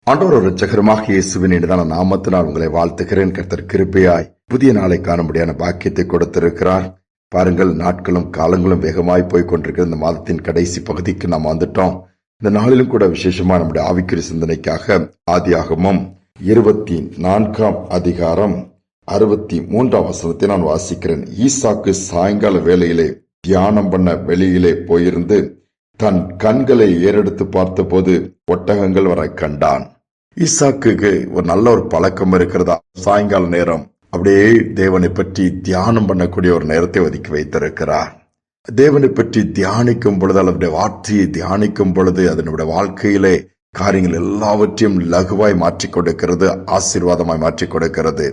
ஆண்டவர் இரட்சகருமாக இயேசுவின் இனிதான நாமத்தினால் உங்களை வாழ்த்துகிறேன். கர்த்தர் கிருபையாய் புதிய நாளை காணும்படியான பாக்கியத்தை கொடுத்திருக்கிறார். பாருங்கள், நாட்களும் காலங்களும் வேகமாய் போய்கொண்டிருக்கிற இந்த மாதத்தின் கடைசி பகுதிக்கு நாம் வந்துட்டோம். இந்த நாளிலும் கூட விசேஷமா நம்முடைய ஆவிக்குரிய சிந்தனைக்காக ஆதியாகமம் 24 அதிகாரம் 63 வசனத்தை நான் வாசிக்கிறேன். ஈசாக்கு சாயங்கால வேளையிலே தியானம் பண்ண வெளியிலே போயிருந்து தன் கண்களை ஏறெடுத்து பார்த்தபோது ஒட்டகங்கள் வர கண்டான். ஈசாக்கு ஒரு நல்ல ஒரு பழக்கம் இருக்கிறதா, சாயங்கால நேரம் அப்படியே தேவனை பற்றி தியானம் பண்ணக்கூடிய ஒரு நேரத்தை ஒதுக்கி வைத்திருக்கிறார். தேவனை பற்றி தியானிக்கும் பொழுது, அவருடைய வார்த்தையை தியானிக்கும் பொழுது அதனுடைய வாழ்க்கையிலே காரியங்கள் எல்லாவற்றையும் லகுவாய் மாற்றிக் கொடுக்கிறது, ஆசீர்வாதமாய் மாற்றிக் கொடுக்கிறது.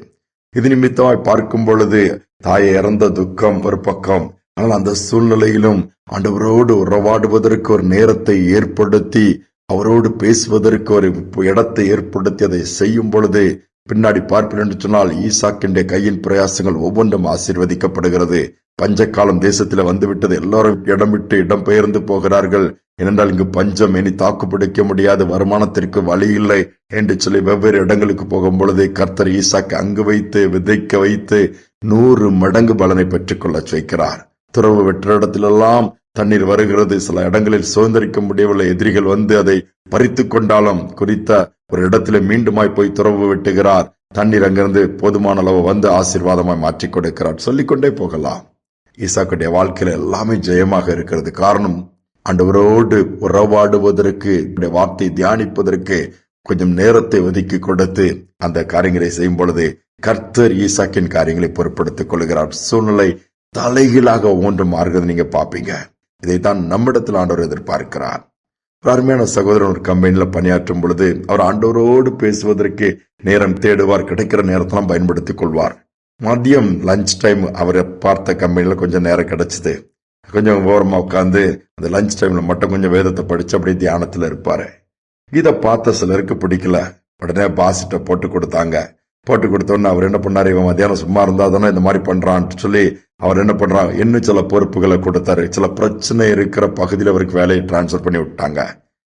இது நிமித்தமாய் பார்க்கும் பொழுது தாயை இறந்த துக்கம் ஒரு பக்கம், ஆனால் அந்த சூழ்நிலையிலும் ஆண்டவரோடு உறவாடுவதற்கு ஒரு நேரத்தை ஏற்படுத்தி, அவரோடு பேசுவதற்கு ஒரு இடத்தை ஏற்படுத்தி அதை செய்யும் பொழுது பின்னாடி பார்ப்பேன் என்று சொன்னால் ஈசாக்கின் கையின் பிரயாசங்கள் ஒவ்வொன்றும் ஆசீர்வதிக்கப்படுகிறது. பஞ்சக்காலம் தேசத்தில் வந்துவிட்டது. எல்லாரும் இடம் விட்டு இடம் பெயர்ந்து போகிறார்கள். ஏனென்றால் இங்கு பஞ்சம், இனி தாக்கு பிடிக்க முடியாது, வருமானத்திற்கு வழி இல்லை என்று சொல்லி வெவ்வேறு இடங்களுக்கு போகும் பொழுது கர்த்தர் ஈசாக்கு அங்கு வைத்து விதைக்க வைத்து 100 மடங்கு பலனை பெற்றுக்கொள்ள வைக்கிறார். துறவு வெற்ற இடத்திலெல்லாம் தண்ணீர் வருகிறது. சில இடங்களில் சுதந்திரிக்க முடியவில்லை. எதிரிகள் வந்து அதை பறித்து கொண்டாலும் குறித்த ஒரு இடத்துல மீண்டுமாய் போய் துறவு வெட்டுகிறார். தண்ணீர் அங்கிருந்து போதுமான அளவு வந்து ஆசீர்வாதமாய் மாற்றிக் கொடுக்கிறார். சொல்லிக்கொண்டே போகலாம். ஈசாக்குடைய வாழ்க்கையில எல்லாமே ஜெயமாக இருக்கிறது. காரணம், ஆண்டவரோடு உறவாடுவதற்கு, வார்த்தை தியானிப்பதற்கு கொஞ்சம் நேரத்தை ஒதுக்கி கொடுத்து அந்த காரியங்களை செய்யும் பொழுது கர்த்தர் ஈசாக்கின் காரியங்களை பொறுப்படுத்திக் கொள்கிறார். சூழ்நிலை தலைகீழாக ஒவ்வொன்று மாறுகிறது. நீங்க பாப்பீங்க. இதைத்தான் நம்மிடத்தில் ஆண்டவர் எதிர்பார்க்கிறார். அருமையான சகோதரன் ஒரு கம்பெனியில பணியாற்றும் பொழுது அவர் ஆண்டவரோடு பேசுவதற்கு நேரம் தேடுவார். கிடைக்கிற நேரத்தெல்லாம் பயன்படுத்திக் கொள்வார். மதியம் லஞ்ச் டைம் அவரை பார்த்த கம்பெனில கொஞ்சம் நேரம் கிடைச்சது. கொஞ்சம் ஓரமா உட்காந்து அந்த லஞ்ச் டைம்ல மட்டும் கொஞ்சம் வேதத்தை படிச்சு அப்படியே தியானத்துல இருப்பாரு. இதை பார்த்த சிலருக்கு பிடிக்கல. உடனே பாசிட்ட போட்டு கொடுத்தாங்க. போட்டு கொடுத்தோன்னு அவர் என்ன பண்ணாரு, இவன் மத்தியானம் சும்மா இருந்தா தானே இந்த மாதிரி பண்றான்னு சொல்லி அவர் என்ன பண்றாங்க, இன்னும் சில பொறுப்புகளை கொடுத்தாரு. சில பிரச்சனை இருக்கிற பகுதியில் அவருக்கு வேலையை டிரான்ஸ்பர் பண்ணி விட்டாங்க.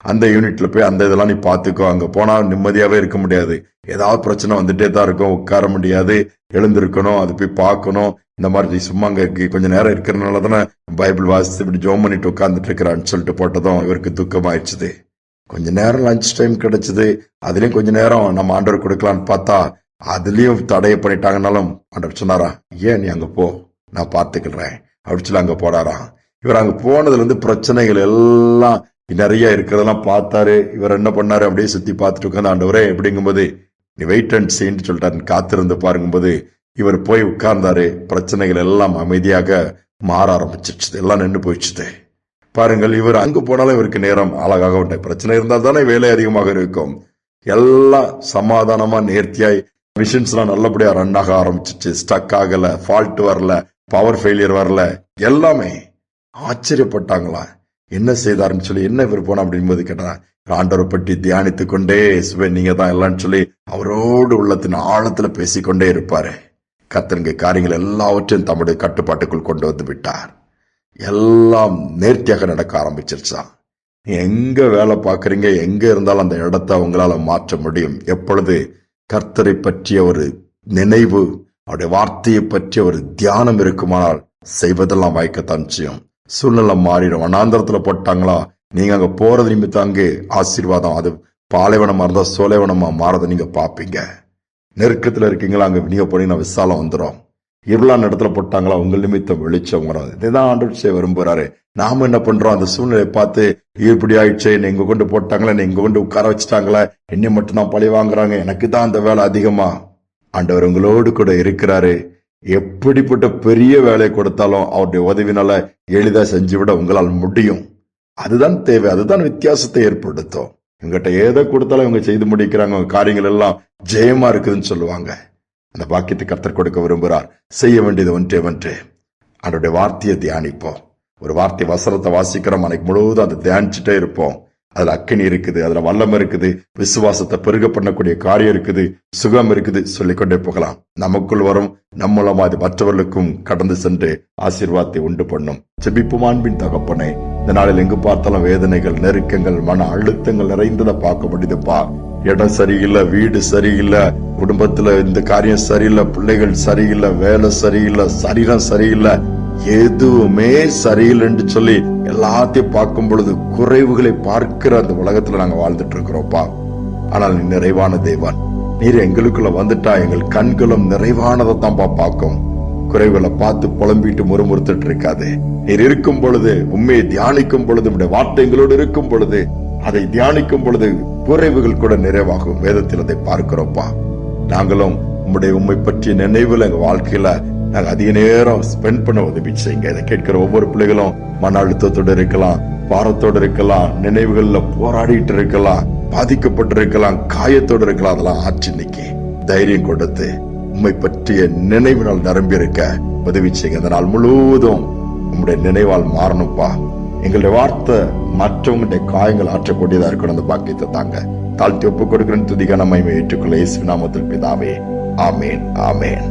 அந்த யூனிட்ல போய் அந்த இதெல்லாம் நீ பாத்துக்கோ, அங்க போனா நிம்மதியாவே இருக்க முடியாது, ஏதாவது பிரச்சனை வந்துட்டே தான் இருக்கும், உட்கார முடியாது, எழுந்திருக்கணும், அது போய் பார்க்கணும். இந்த மாதிரி சும்மா அங்க கொஞ்சம் நேரம் இருக்கிறதுனால தானே பைபிள் வாசித்து இப்படி ஜோம் பண்ணிட்டு உட்கார்ந்துட்டு இருக்கிறான்னு சொல்லிட்டு போட்டதும் இவருக்கு துக்கமாயிடுச்சு. கொஞ்ச நேரம் லஞ்ச் டைம் கிடைச்சது, அதுலயும் கொஞ்ச நேரம் நம்ம ஆண்டவர் கொடுக்கலான்னு பார்த்தா அதுலயும் தடைய பண்ணிட்டாங்கன்னாலும் ஆண்டவர் சொன்னாரா, ஏன் நீ அங்க போ, நான் பார்த்துக்கிறேன் அப்படி சொல்லி அங்க போனாராம். இவர் அங்க போனதுல இருந்து பிரச்சனைகள் எல்லாம் நிறைய இருக்கிறதெல்லாம் பார்த்தாரு. இவர் என்ன பண்ணாரு, அப்படியே சுத்தி பார்த்துட்டு உட்காந்து ஆண்டவரே எப்படிங்கும்போது நீ வெயிட் அண்ட் சீன்னு சொல்லிட்டாரு. காத்திருந்து பாருங்கும்போது இவர் போய் உட்கார்ந்தாரு. பிரச்சனைகள் எல்லாம் அமைதியாக மாற ஆரம்பிச்சிருச்சு, எல்லாம் நின்று போயிடுச்சு. பாருங்கள், இவர் அங்கு போனாலும் இவருக்கு நேரம் அழகாக உண்டு. பிரச்சனை இருந்தால் தானே வேலை அதிகமாக இருக்கும். எல்லாம் சமாதானமா நேர்த்தியாய் மிஷின்ஸ் எல்லாம் நல்லபடியா ரன் ஆக ஆரம்பிச்சிச்சு. ஸ்டக் ஆகல, ஃபால்ட் வரல, பவர் ஃபெயிலியர் வரல. எல்லாமே ஆச்சரியப்பட்டாங்களா, என்ன செய்தாருன்னு சொல்லி. என்ன இவர் போனா அப்படின்போது கேட்டா, ஆண்டவரை பற்றி தியானித்து கொண்டே நீங்க தான் எல்லாம் சொல்லி அவரோடு உள்ளத்தின் ஆழத்துல பேசிக்கொண்டே இருப்பாரு. கர்த்தருங்க காரியங்கள் எல்லாவற்றையும் தம்முடைய கட்டுப்பாட்டுக்குள் கொண்டு வந்து விட்டார். எல்லாம் நேர்த்தியாக நடக்க ஆரம்பிச்சிருச்சா. எங்க வேலை பாக்குறீங்க, எங்க இருந்தாலும் அந்த இடத்தை உங்களால மாற்ற முடியும். எப்பொழுது கர்த்தரை பற்றிய ஒரு நினைவு, அவருடைய வார்த்தையை பற்றிய ஒரு தியானம் இருக்குமானால் செய்வதெல்லாம் வாய்க்கத்தான் செய்யும். சூழ்நிலை மாறிடும். வனாந்தரத்துல போட்டாங்களா, நீங்க அங்க போறது நிமித்தம் அங்கே ஆசீர்வாதம், அது பாலைவனமா இருந்தா சோலைவனமா மாறதை நீங்க பாப்பீங்க. நெருக்கத்துல இருக்கீங்களா, அங்க நீங்க போனீங்கன்னா விசாலம் வந்துடும். இருளான இடத்துல போட்டாங்களா, உங்கள் நிமித்தம் வெளிச்சம் வராது. இதுதான் ஆண்டவர் செய்ய விரும்புறாரு. நாம என்ன பண்றோம், அந்த சூழ்நிலையை பார்த்து இப்படி ஆயிடுச்சு, என்னை இங்க கொண்டு போட்டாங்களா, என்னை இங்க கொண்டு உட்கார வச்சுட்டாங்களா, என்னை மட்டும் தான் பழி வாங்குறாங்க, எனக்கு தான் அந்த வேலை அதிகமா. ஆண்டவர் உங்களோடு கூட இருக்கிறாரு. எப்படிப்பட்ட பெரிய வேலையை கொடுத்தாலும் அவருடைய உதவினால எளிதா செஞ்சுவிட உங்களால் முடியும். அதுதான் தேவை, அதுதான் வித்தியாசத்தை ஏற்படுத்தும். இவங்கிட்ட ஏதோ கொடுத்தாலும் இவங்க செய்து முடிக்கிறாங்க, காரியங்கள் எல்லாம் ஜெயமா இருக்குதுன்னு சொல்லுவாங்க. அந்த பாக்கியத்தை கர்த்தர் கொடுக்க விரும்புகிறார். செய்ய வேண்டியது ஒன்றே ஒன்று, அவருடைய வார்த்தையை தியானிப்போம். ஒரு வார்த்தை வசனத்தை வாசிக்கிறோம், அன்னைக்கு முழுவதும் அதை தியானிச்சுட்டே இருப்போம். அதுல அக்கினி இருக்குது, அதுல வல்லம் இருக்குது, விசுவாசத்தை பெருக பண்ணக்கூடிய காரியம் இருக்குது, சுகம் இருக்குது, சொல்லிக்கொண்டே போகலாம். நமக்குள் வரும், நம்மளமா அது மற்றவர்களுக்கும் கடந்து சென்று ஆசீர்வாதத்தை உண்டு பண்ணும். ஜெபிப்போம். அன்பின் தகப்பனே, இந்த நாளில் எங்கு பார்த்தாலும் வேதனைகள், நெருக்கங்கள், மன அழுத்தங்கள் நிறைந்ததை பார்க்க முடியுதுப்பா. இடம் சரியில்லை, வீடு சரியில்லை, குடும்பத்துல இந்த காரியம் சரியில்லை, பிள்ளைகள் சரியில்லை, வேலை சரியில்லை, சரீரம் சரியில்லை, எதுவுமே சரியில்லைன்னு சொல்லி எல்லாத்தையும் பார்க்கும் பொழுது குறைவுகளை பார்க்கிற அந்த உலகத்துல நாங்க வாழ்ந்துட்டு இருக்கிறோம்ப்பா. ஆனால் நீ நிறைவான தேவன். நீர் எங்களுக்குள்ள வந்துட்டா எங்கள் கண்களும் நிறைவானதை தான்ப்பா பார்க்கும். குறைவுகளை பார்த்து புலம்பிட்டு முறுமுறுத்துட்டு இருக்காது. நீர் இருக்கும் பொழுது, உண்மையை தியானிக்கும் பொழுது, உடைய வார்த்தைகளோடு இருக்கும் பொழுது, அதை தியானிக்கும் பொழுது குறைவுகள் கூட நிறைவாகும். வேதத்தில் அதை பார்க்கிறோம்ப்பா. நாங்களும் உம்மை பற்றிய நினைவுல எங்க வாழ்க்கையில நாங்க அதிக நேரம் ஸ்பெண்ட் பண்ண உதவி செய்யுங்க. இதை கேட்கிற ஒவ்வொரு பிள்ளைகளும் மன அழுத்தத்தோடு இருக்கலாம், பாரத்தோடு இருக்கலாம், நினைவுகள்ல போராடிட்டு இருக்கலாம், பாதிக்கப்பட்டு இருக்கலாம், காயத்தோடு இருக்கலாம். அதெல்லாம் ஆட்சி இன்னைக்கு தைரியம் கொடுத்து உம்மை பற்றிய நினைவினால் நிரம்பி இருக்க உதவி செய்யுங்க. இந்த நாள் முழுவதும் உம்முடைய நினைவால் மாறணும்ப்பா. எங்களுடைய வார்த்தை மற்றவங்களுடைய காயங்கள் ஆற்றக்கூடியதா இருக்கணும். அந்த பாக்கியத்தை தாங்க. தாழ்த்தி ஒப்புக் கொடுக்கிறேன். துதிக்கான மகிமை ஏற்றுக்கொள்ள இயேசு நாமத்தில் பிதாவே, ஆமேன், ஆமேன்.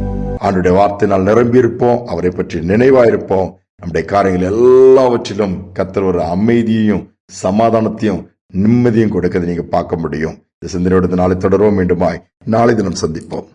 ஆண்டுடைய வார்த்தையினால் நிரம்பி இருப்போம். அவரை பற்றி நினைவாயிருப்போம். நம்முடைய காரியங்கள் எல்லாவற்றிலும் கர்த்தர் ஒரு அமைதியையும் சமாதானத்தையும் நிம்மதியும் கொடுக்கறதை நீங்க பார்க்க முடியும். இந்த சிந்தனையோடு நாளை தொடர்வோம். மீண்டுமாய் நாளை தினம் சந்திப்போம்.